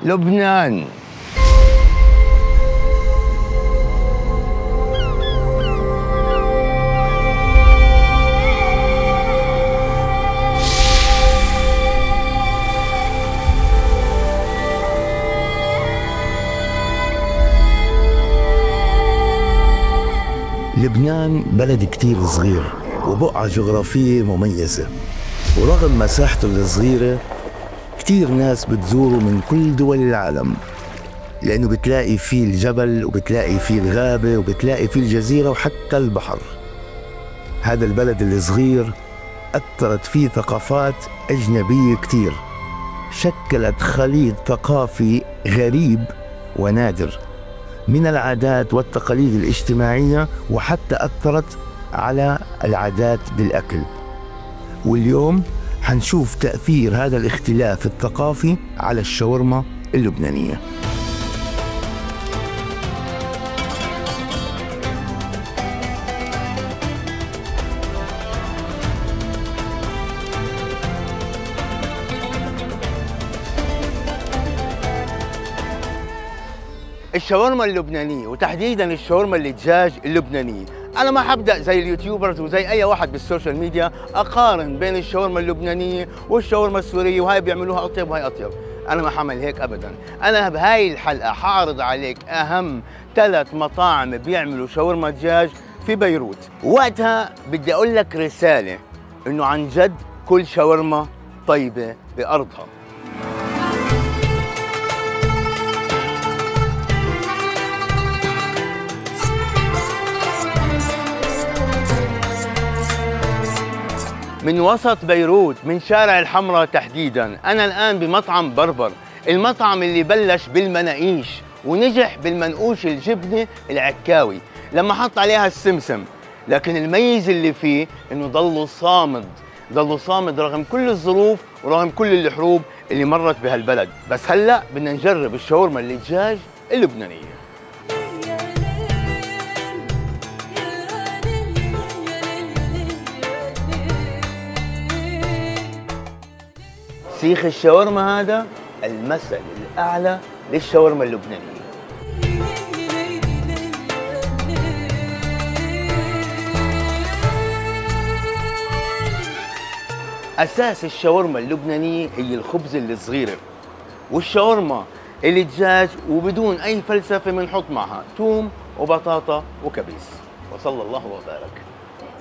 لبنان. لبنان بلد كتير صغير وبقعة جغرافية مميزة، ورغم مساحته الصغيرة كتير ناس بتزوره من كل دول العالم، لأنه بتلاقي فيه الجبل وبتلاقي فيه الغابة وبتلاقي فيه الجزيرة وحتى البحر. هذا البلد الصغير أثرت فيه ثقافات أجنبية كتير، شكلت خليط ثقافي غريب ونادر من العادات والتقاليد الاجتماعية، وحتى أثرت على العادات بالأكل. واليوم حنشوف تأثير هذا الاختلاف الثقافي على الشاورما اللبنانية. الشاورما اللبنانية وتحديدا الشاورما الدجاج اللبنانية، أنا ما حبدأ زي اليوتيوبرز وزي أي واحد بالسوشيال ميديا أقارن بين الشاورما اللبنانية والشاورما السورية، وهاي بيعملوها أطيب وهاي أطيب. أنا ما حعمل هيك أبدا. أنا بهاي الحلقة حاعرض عليك أهم 3 مطاعم بيعملوا شاورما دجاج في بيروت، ووقتها بدي أقول لك رسالة إنه عن جد كل شاورما طيبة بأرضها. من وسط بيروت، من شارع الحمراء تحديدا، أنا الآن بمطعم بربر، المطعم اللي بلش بالمناقيش ونجح بالمنقوش الجبنة العكاوي لما حط عليها السمسم، لكن الميز اللي فيه إنه ضلوا صامد رغم كل الظروف ورغم كل الحروب اللي مرت بهالبلد. بس هلأ بدنا نجرب الشاورما الدجاج اللبنانية. سيخ الشاورما هذا المثل الأعلى للشاورما اللبنانية. أساس الشاورما اللبنانية هي الخبز الصغيرة والشاورما الدجاج، وبدون أي فلسفة بنحط معها توم وبطاطا وكبيس. وصلى الله وبارك.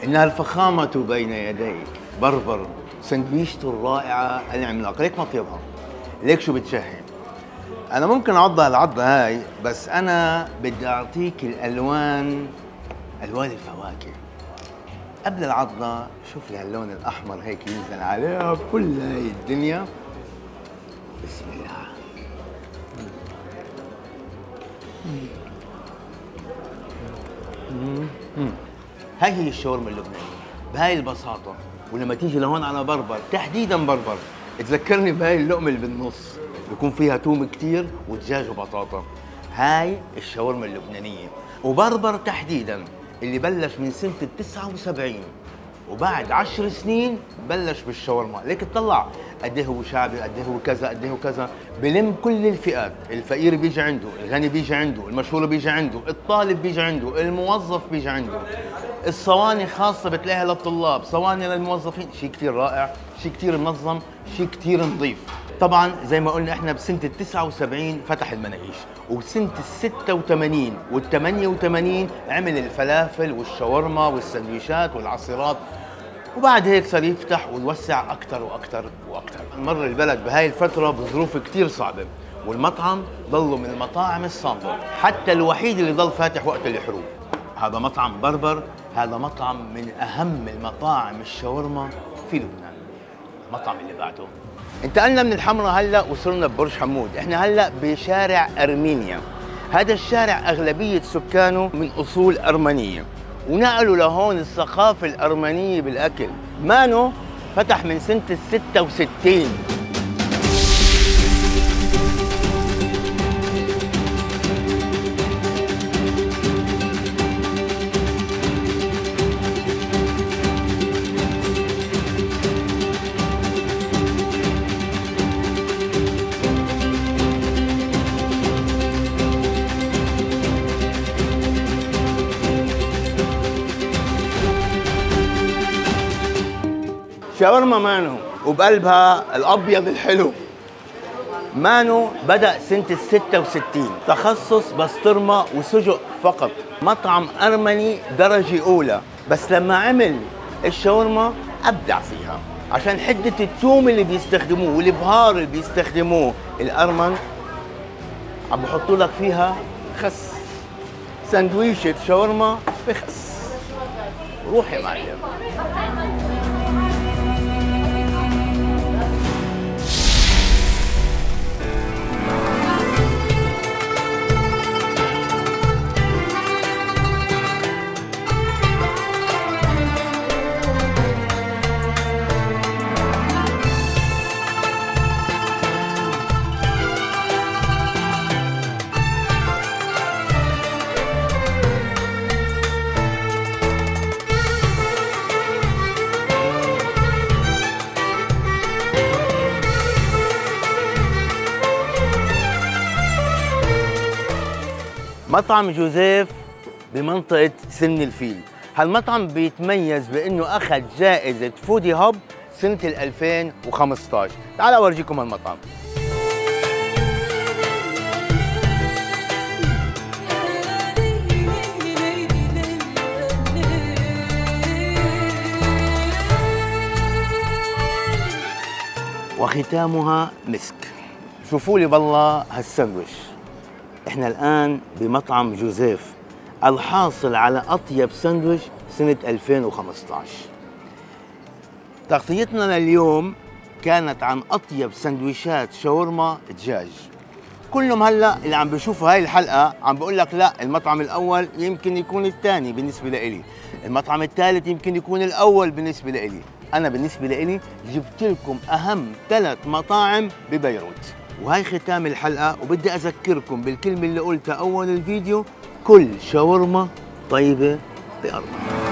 إنها الفخامة بين يديك بربر، سندويشته الرائعة العملاقة. ليك مطيبها، ليك شو بتشهي. أنا ممكن أعضها العضة هاي، بس أنا بدي أعطيك الألوان، ألوان الفواكه. قبل العضة شوف لي هاللون الأحمر هيك ينزل عليها بكل هاي الدنيا. بسم الله. هاي هي الشاورما اللبنانية بهاي البساطة. ولما تيجي لهون على بربر، تحديدا بربر، تذكرني بهاي اللقمة اللي بالنص بيكون فيها توم كتير ودجاج وبطاطا. هاي الشاورما اللبنانية. وبربر تحديدا اللي بلش من سنة 79 وبعد 10 سنين بلش بالشاورما. ليك تطلع قد ايه هو شعبي، قد ايه هو كذا، قد ايه هو كذا، بلم كل الفئات. الفقير بيجي عنده، الغني بيجي عنده، المشهور بيجي عنده، الطالب بيجي عنده، الموظف بيجي عنده. الصواني خاصة بتلاقيها للطلاب، صواني للموظفين. شيء كتير رائع، شيء كتير منظم، شيء كتير نظيف. طبعا زي ما قلنا احنا بسنة 79 فتح المناقيش، وبسنة 86 وال 88 عمل الفلافل والشاورما والسندويشات والعصيرات، وبعد هيك صار يفتح ويوسع أكثر وأكثر وأكثر. مر البلد بهاي الفترة بظروف كتير صعبة، والمطعم ضلوا من المطاعم الصامدة، حتى الوحيد اللي ضل فاتح وقت الحروب. هذا مطعم بربر، هذا مطعم من أهم المطاعم الشاورما في لبنان. المطعم اللي بعده انتقلنا من الحمراء هلا وصلنا ببرج حمود. احنا هلا بشارع أرمينيا. هذا الشارع أغلبية سكانه من أصول أرمنية، ونقلوا لهون الثقافة الأرمنية بالأكل. مانو فتح من سنة 66. شاورما مانو وبقلبها الابيض الحلو. مانو بدأ سنة ال66، تخصص بسطرمة وسجق فقط، مطعم أرمني درجة أولى. بس لما عمل الشاورما أبدع فيها عشان حدة الثوم اللي بيستخدموه والبهار اللي بيستخدموه الأرمن. عم بحطوا لك فيها خس، سندويشة شاورما بخس. روح يا معلم. مطعم جوزيف بمنطقة سن الفيل. هالمطعم بيتميز بأنه أخذ جائزة فودي هاب سنة 2015. تعالوا أورجيكم المطعم. وختامها مسك. شوفوا لي بالله هالساندويش. احنا الآن بمطعم جوزيف الحاصل على أطيب ساندويش سنة 2015. تغطيتنا لليوم كانت عن أطيب سندويشات شاورما دجاج. كلهم هلا اللي عم بيشوفوا هاي الحلقة عم بقول لك لا، المطعم الأول يمكن يكون الثاني بالنسبة لإلي، المطعم الثالث يمكن يكون الأول بالنسبة لإلي. أنا بالنسبة لإلي جبت لكم أهم 3 مطاعم ببيروت. وهي ختام الحلقة، وبدي أذكركم بالكلمة اللي قلتها أول الفيديو: كل شاورما طيبة بأرضها.